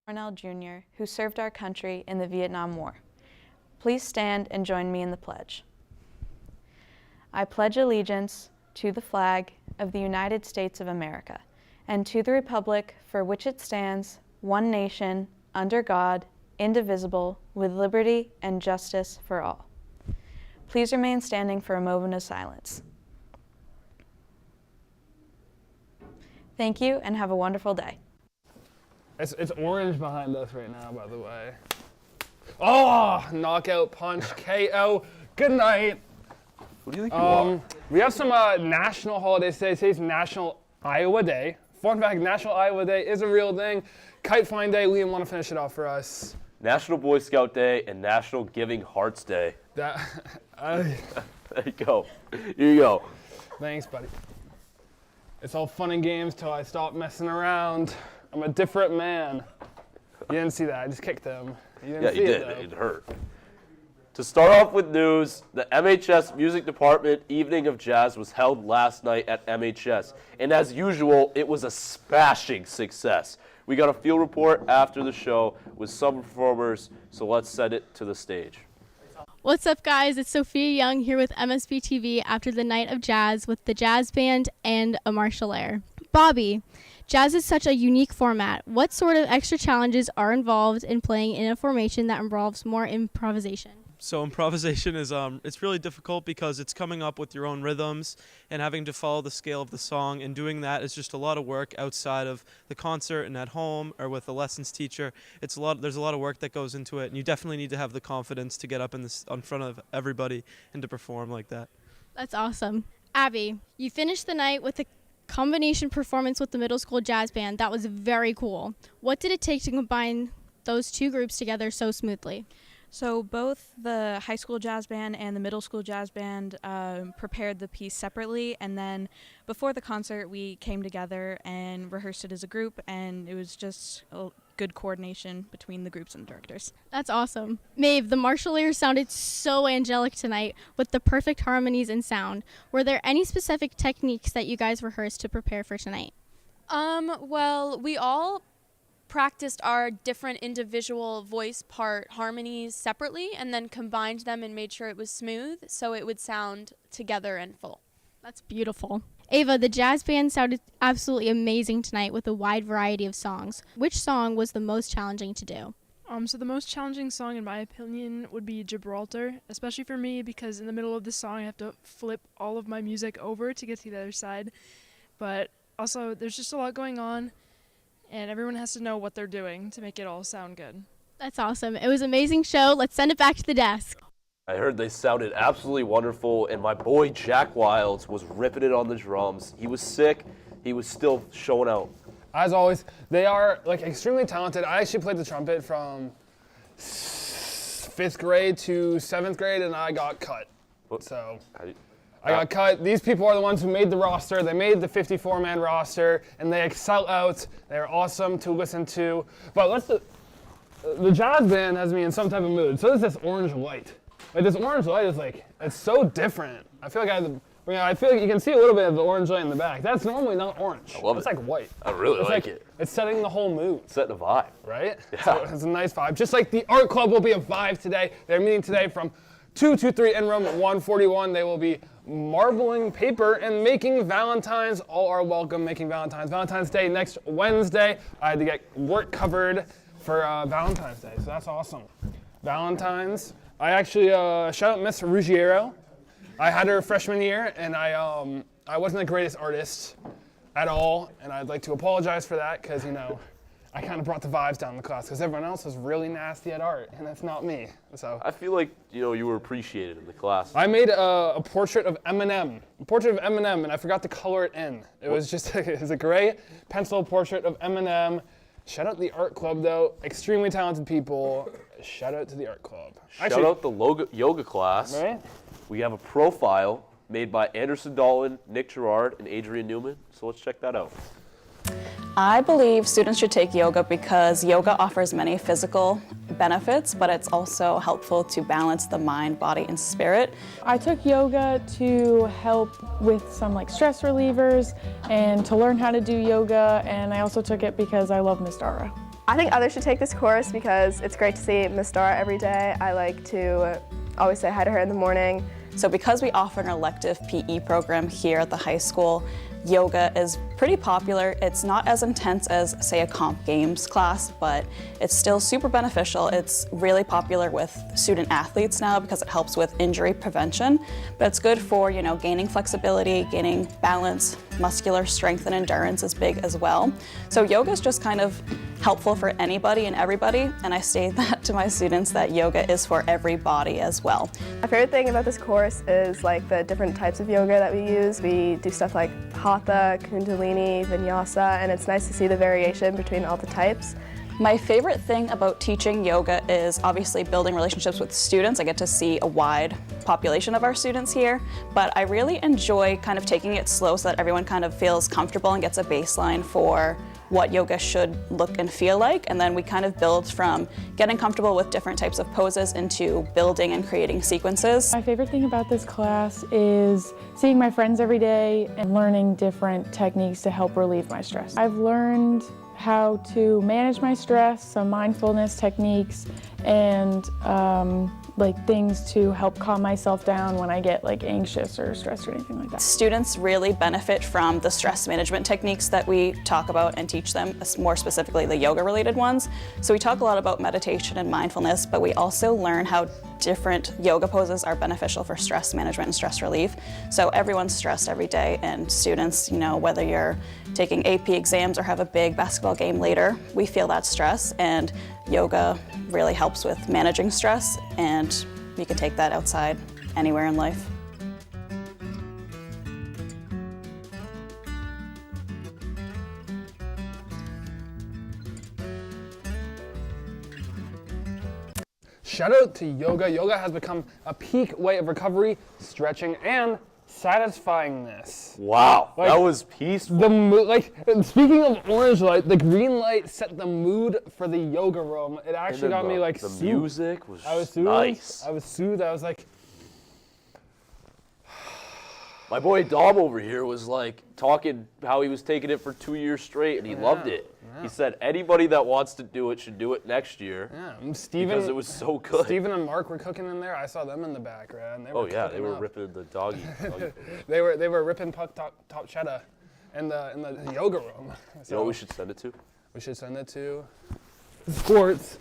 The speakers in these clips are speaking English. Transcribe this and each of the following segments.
Cornell Jr., who served our country in the Vietnam War. Please stand and join me in the pledge. I pledge allegiance to the flag of the United States of America and to the republic for which it stands, one nation, under God, indivisible, with liberty and justice for all. Please remain standing for a moment of silence. Thank you and have a wonderful day. It's orange behind us right now, by the way. Oh, knockout punch, KO. Good night. Who do you think you are? We have some national holidays today. Today's National Iowa Day. Fun fact, National Iowa Day is a real thing. Kite Flying Day. Liam, want to finish it off for us? National Boy Scout Day and National Giving Hearts Day. There you go. Here you go. Thanks, buddy. It's all fun and games till I stop messing around. I'm a different man. You didn't see that. I just kicked him. You didn't see you it, did. though. It hurt. To start off with news, the MHS Music Department Evening of Jazz was held last night at MHS. And as usual, it was a smashing success. We got a field report after the show with some performers, so let's send it to the stage. What's up, guys? It's Sophia Young here with MSB TV after the night of jazz with the jazz band and a martial air. Bobby, jazz is such a unique format. What sort of extra challenges are involved in playing in a formation that involves more improvisation? So improvisation is it's really difficult because it's coming up with your own rhythms and having to follow the scale of the song, and doing that is just a lot of work outside of the concert and at home or with a lessons teacher. There's a lot of work that goes into it, and you definitely need to have the confidence to get up in front of everybody and to perform like that. That's awesome. Abby, you finished the night with a combination performance with the middle school jazz band. That was very cool. What did it take to combine those two groups together so smoothly? So both the high school jazz band and the middle school jazz band prepared the piece separately, and then before the concert we came together and rehearsed it as a group, and it was just a good coordination between the groups and the directors. That's awesome. Maeve, the martial air sounded so angelic tonight with the perfect harmonies and sound. Were there any specific techniques that you guys rehearsed to prepare for tonight? Well, we all practiced our different individual voice part harmonies separately and then combined them and made sure it was smooth so it would sound together and full. That's beautiful. Ava, the jazz band sounded absolutely amazing tonight with a wide variety of songs. Which song was the most challenging to do? So the most challenging song in my opinion would be Gibraltar, especially for me because in the middle of the song I have to flip all of my music over to get to the other side. But also there's just a lot going on, and everyone has to know what they're doing to make it all sound good. That's awesome. It was an amazing show. Let's send it back to the desk. I heard they sounded absolutely wonderful, and my boy Jack Wilds was ripping it on the drums. He was sick. He was still showing out. As always, they are extremely talented. I actually played the trumpet from 5th grade to 7th grade, and I got cut. So I got cut. These people are the ones who made the roster. They made the 54-man roster, and they excel out. They're awesome to listen to. But the jazz band has me in some type of mood. So is this orange light. This orange light is it's so different. I feel like you can see a little bit of the orange light in the back. That's normally not orange. I love it. It's like white. I really like it. It's setting the whole mood. Setting a vibe. Right? Yeah. So it's a nice vibe. Just like the art club will be a vibe today. They're meeting today from 223 in room 141. They will be marbling paper and making Valentines. All are welcome making Valentines. Valentine's Day next Wednesday. I had to get work covered for Valentine's Day, so that's awesome. Valentine's. I actually shout out Miss Ruggiero. I had her freshman year, and I wasn't the greatest artist at all, and I'd like to apologize for that because, I kind of brought the vibes down in the class because everyone else was really nasty at art, and that's not me. So I feel like, you were appreciated in the class. I made a portrait of Eminem, and I forgot to color it in. It was just it was a gray pencil portrait of Eminem. Shout out the art club, though. Extremely talented people. Shout out to the art club. Shout out the yoga class. Right? We have a profile made by Anderson Dalton, Nick Gerard, and Adrian Newman. So let's check that out. I believe students should take yoga because yoga offers many physical benefits, but it's also helpful to balance the mind, body, and spirit. I took yoga to help with some stress relievers and to learn how to do yoga, and I also took it because I love Miss Dara. I think others should take this course because it's great to see Miss Dara every day. I like to always say hi to her in the morning. So because we offer an elective PE program here at the high school, yoga is pretty popular. It's not as intense as, say, a comp games class, but it's still super beneficial. It's really popular with student athletes now because it helps with injury prevention, but it's good for, gaining flexibility, gaining balance, muscular strength and endurance is big as well. So yoga is just kind of helpful for anybody and everybody, and I say that to my students that yoga is for everybody as well. My favorite thing about this course is like the different types of yoga that we use. We do stuff like Hatha, Kundalini, Vinyasa, and it's nice to see the variation between all the types. My favorite thing about teaching yoga is obviously building relationships with students. I get to see a wide population of our students here, but I really enjoy kind of taking it slow so that everyone kind of feels comfortable and gets a baseline for what yoga should look and feel like, and then we kind of build from getting comfortable with different types of poses into building and creating sequences. My favorite thing about this class is seeing my friends every day and learning different techniques to help relieve my stress. I've learned how to manage my stress, some mindfulness techniques, and things to help calm myself down when I get anxious or stressed or anything like that. Students really benefit from the stress management techniques that we talk about and teach them, more specifically the yoga related ones. So we talk a lot about meditation and mindfulness, but we also learn how different yoga poses are beneficial for stress management and stress relief. So everyone's stressed every day, and students, whether you're taking AP exams or have a big basketball game later, we feel that stress, and yoga really helps with managing stress, and you can take that outside anywhere in life. Shout out to yoga. Yoga has become a peak way of recovery, stretching, and satisfyingness. Wow, that was peaceful. Speaking of orange light, the green light set the mood for the yoga room. It actually got me the soothed. music was I was soothed. nice. I was soothed. I was like, My boy Dom over here was talking how he was taking it for 2 years straight and he loved it. Yeah. He said anybody that wants to do it should do it next year. Yeah, Steven, because it was so good. Steven and Mark were cooking in there. I saw them in the background. They were they were ripping the doggy. they were ripping puck top cheddar in the yoga room. So you know what we should send it to? We should send it to sports.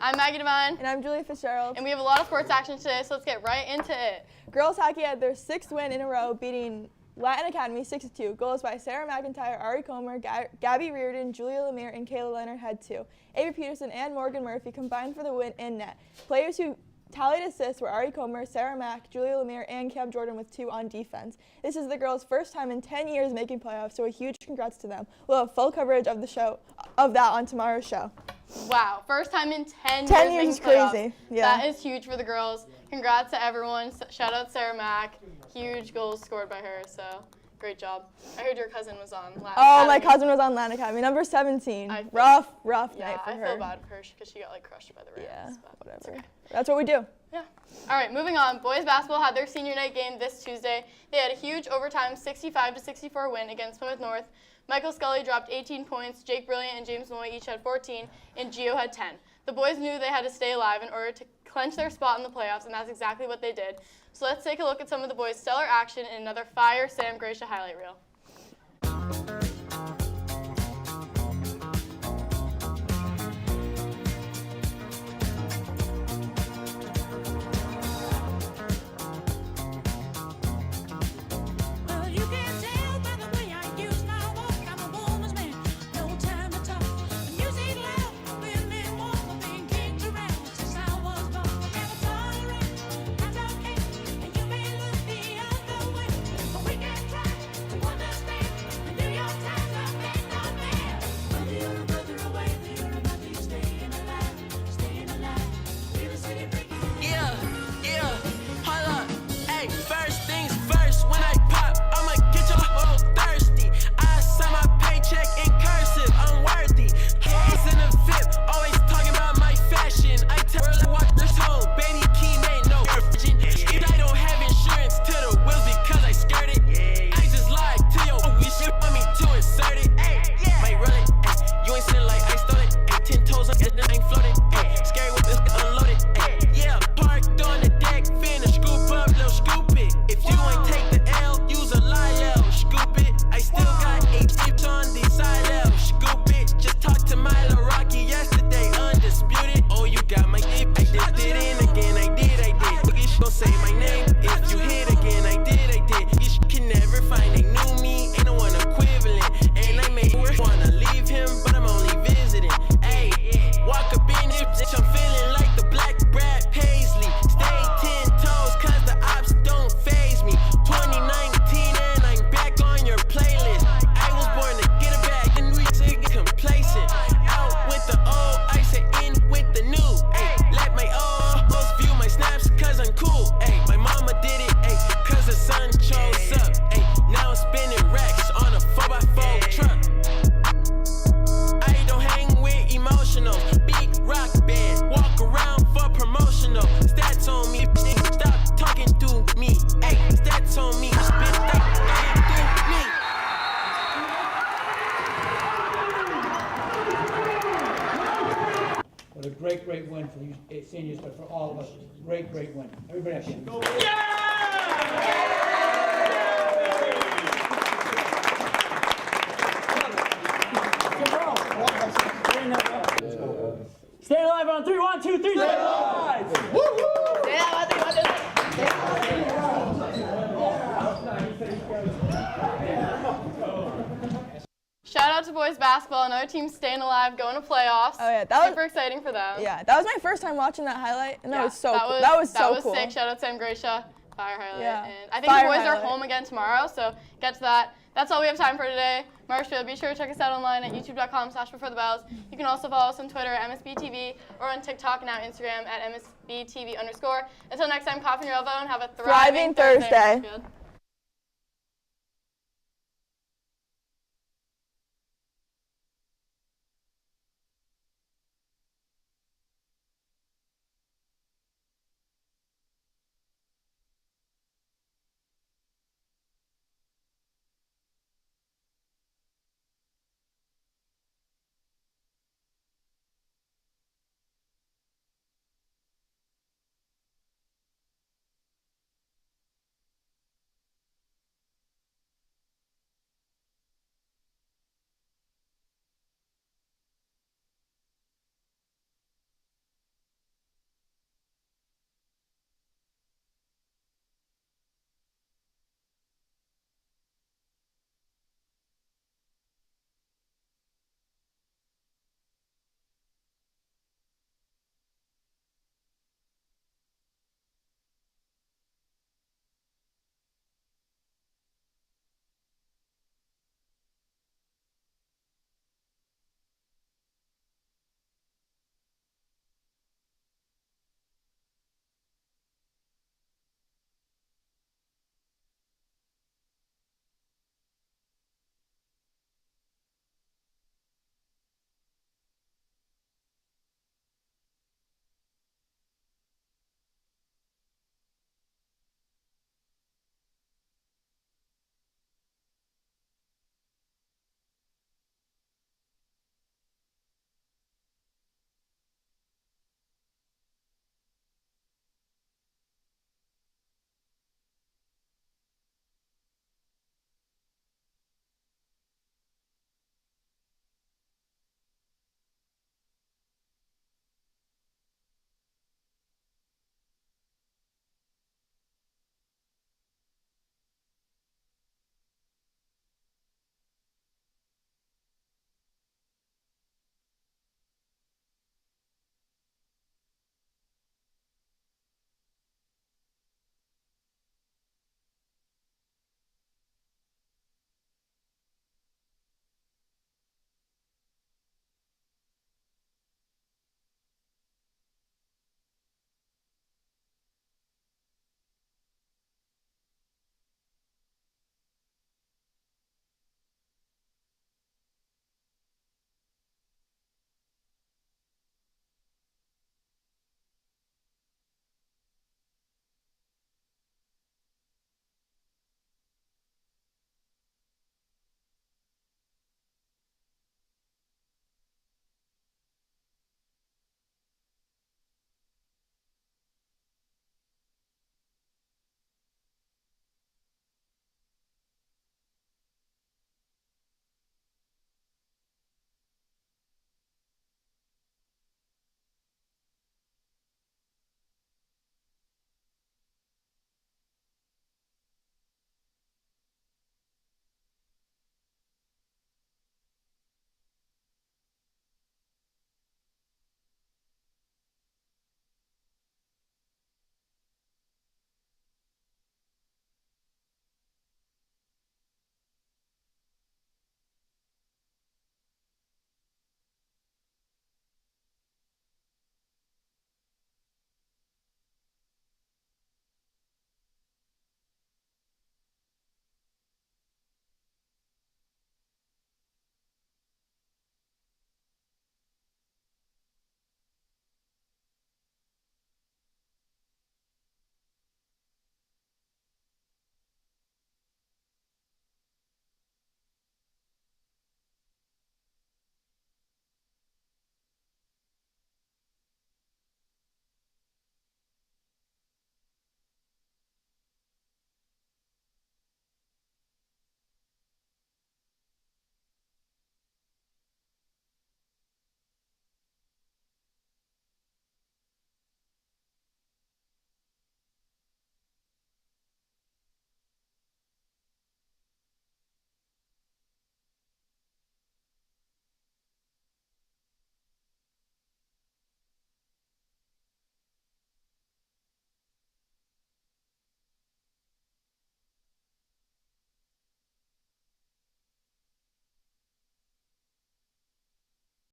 I'm Maggie Devine. And I'm Julia Fitzgerald. And we have a lot of sports action today, so let's get right into it. Girls hockey had their 6th win in a row, beating Latin Academy 6-2. Goals by Sarah McIntyre, Ari Comer, Gabby Reardon, Julia Lemire, and Kayla Leonard had 2. Avery Peterson and Morgan Murphy combined for the win in net. Players who tallied assists were Ari Comer, Sarah Mack, Julia Lemire, and Cam Jordan with 2 on defense. This is the girls' first time in 10 years making playoffs, so a huge congrats to them. We'll have full coverage of that on tomorrow's show. Wow, first time in 10 years. 10 years is playoffs. crazy. Yeah. That is huge for the girls. Congrats to everyone. Shout out Sarah Mack. Huge goals scored by her, so great job. I heard your cousin was on Latin Academy. My cousin was on Latin Academy, number 17. Rough night for her. I feel bad for her because she got crushed by the Rams. Yeah, whatever. Okay. That's what we do. Yeah. All right, moving on. Boys basketball had their senior night game this Tuesday. They had a huge overtime 65-64 win against Plymouth North. Michael Scully dropped 18 points, Jake Brilliant and James Moy each had 14, and Gio had 10. The boys knew they had to stay alive in order to clinch their spot in the playoffs, and that's exactly what they did. So let's take a look at some of the boys' stellar action in another Fire Sam Gracia highlight reel. great win for you seniors, but for all of us, great win. Everybody have to. Stay alive on 3, 1, 2, 3, stay alive! Shout out to boys basketball, another team staying alive, going to playoffs. Oh yeah, that was super exciting for them. Yeah, that was my first time watching that highlight, and that was so cool. That was so was cool. sick. Shout out to Sam Gracia, fire highlight. Yeah. And I think Fire the boys highlight. are home again tomorrow, so get to that. That's all we have time for today. Marshfield, be sure to check us out online at youtube.com/beforethebells. You can also follow us on Twitter at MSBTV or on TikTok and now Instagram at MSBTV_. Until next time, cough in your elbow and have a thriving Thursday. Marshfield.